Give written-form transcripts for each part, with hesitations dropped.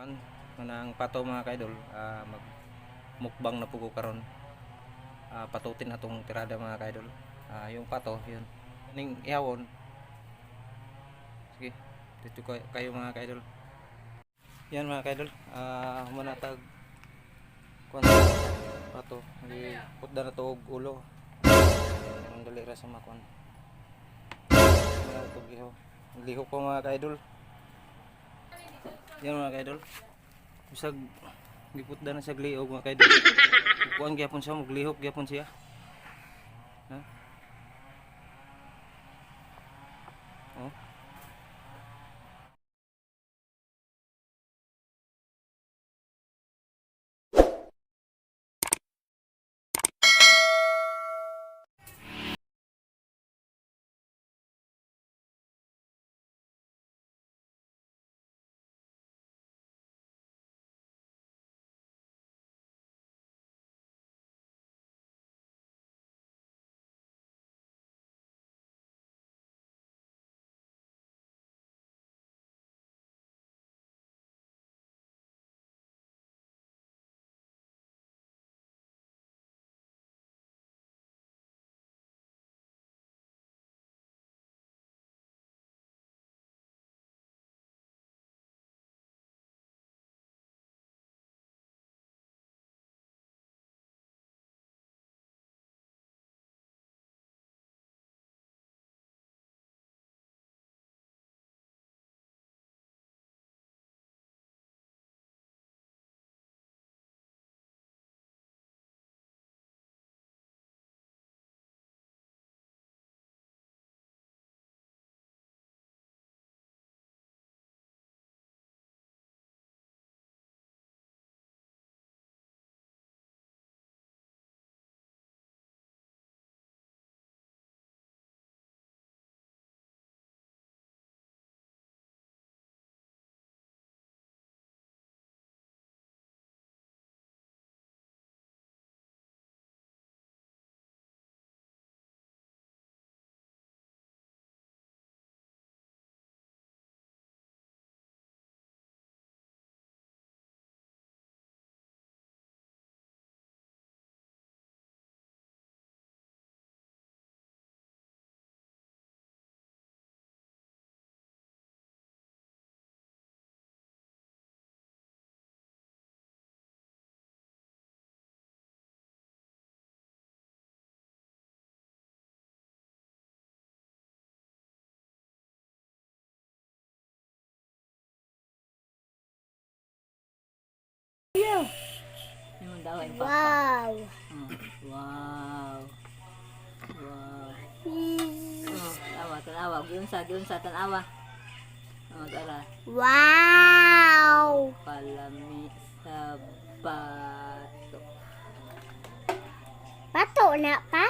kuan manang pato mga kaidol, magmukbang na pugo karon. Patutin atong tirada mga kaidol. Yung pato yun ning ihawon. Sige, dito kayo mga kaidol. Yan mga kaidol, manatag kuan pato di putda na to og ulo. Ang dali ra sa makuan mga tugiho lihok pa mga kaidol. Yan mga kaidol, bisag giputda na sa gliog mga kaidol, kuan gyapon siya, maglihok gyapon siya. Ha? Oh. Yung daw ay papa. Wow. Oh, wow. Wow. Oh, tanawa. Giunsa, tanawa. Oh, tara. Wow. Palami sa bato. Pato na pa?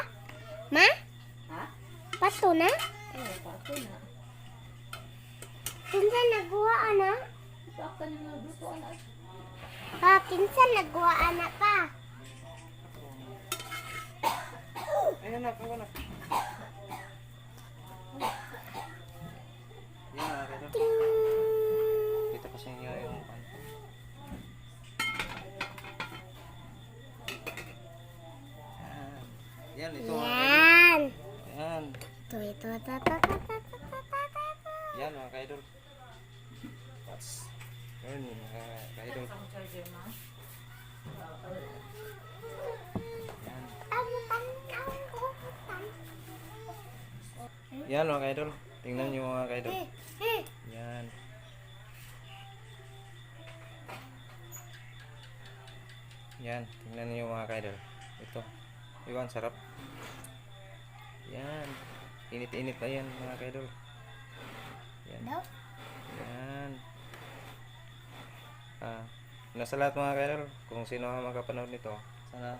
Ma? Ha? Pato na? Pato na. Kinsan nagawa na? Sakta niyo na gusto na. Kinsan nagawa na pa? Ayun na, kawan na. Yan mga kaidol, kita ko sa inyo yung pan. Yan, ito mga kaidol. Yan. Yan, Ito. yan mga kaidol. Yan mga kaidol. Yan mga kaidol, tingnan nyo mga kaidol. Yan. Yan, tingnan nyo mga kaidol. Ito, iwan sarap. Yan, init-init pa yan mga kaidol. Yan. Yan. Nasa lahat mga kaidol, kung sino ang makapanood nito, sana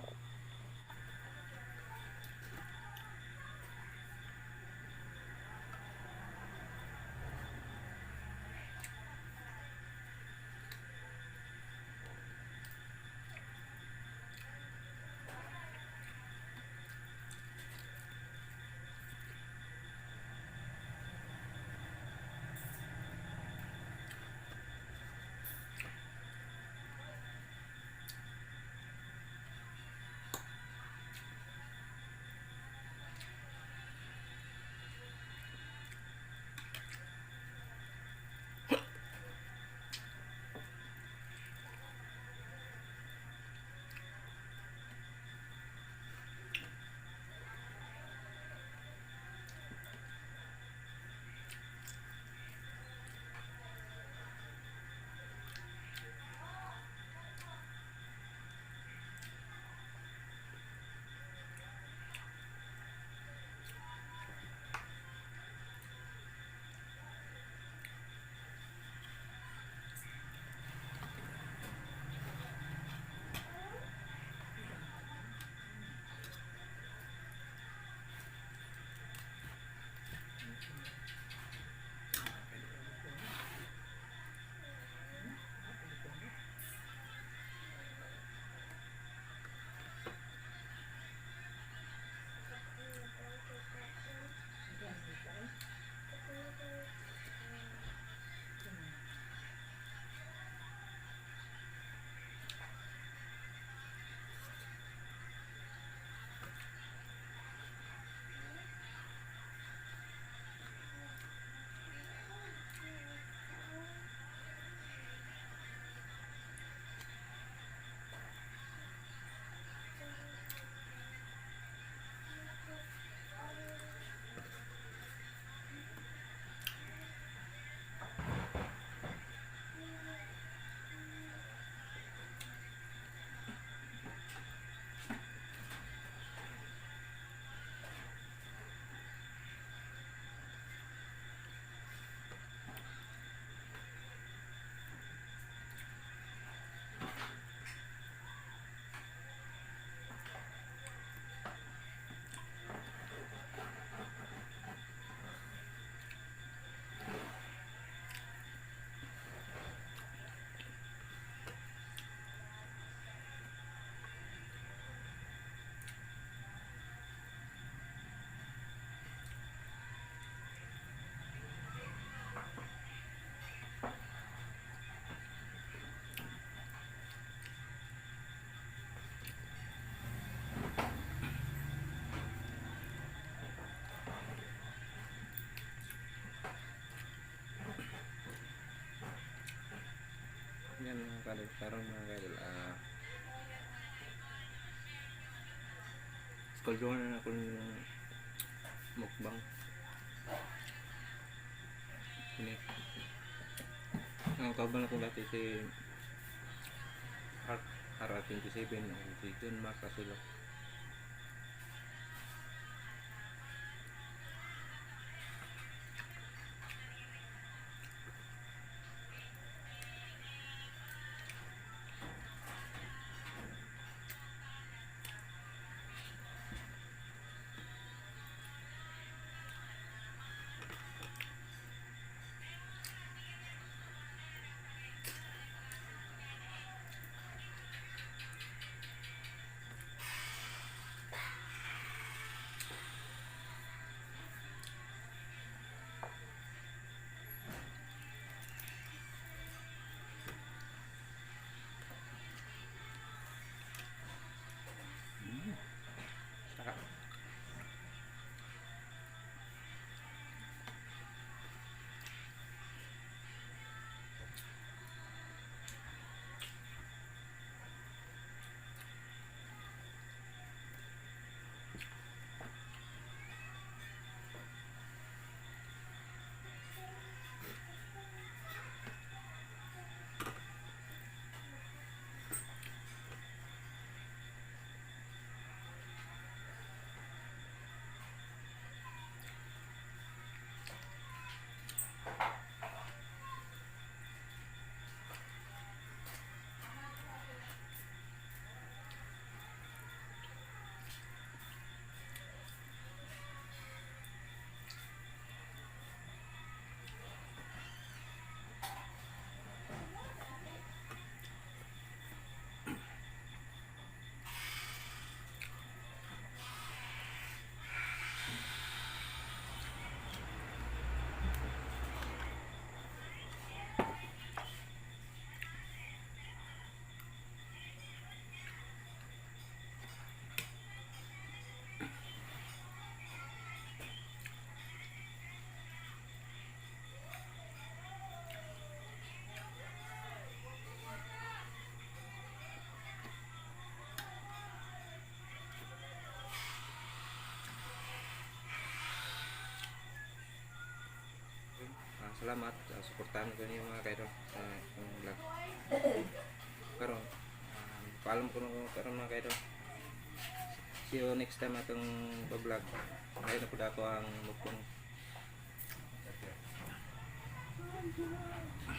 Yan mga kadol, karon mga kadol, skolduhan na ako ng mukbang. Ini ang kaban ako dati si R27 si John Mark Casilo. Sarap. Salamat sa suportahan ko niyo mga kaidol sa akong vlog. Karon, paalam ko na karon mga kaidol. See you next time atong vlog. Ngayon na po dato ang mukbang.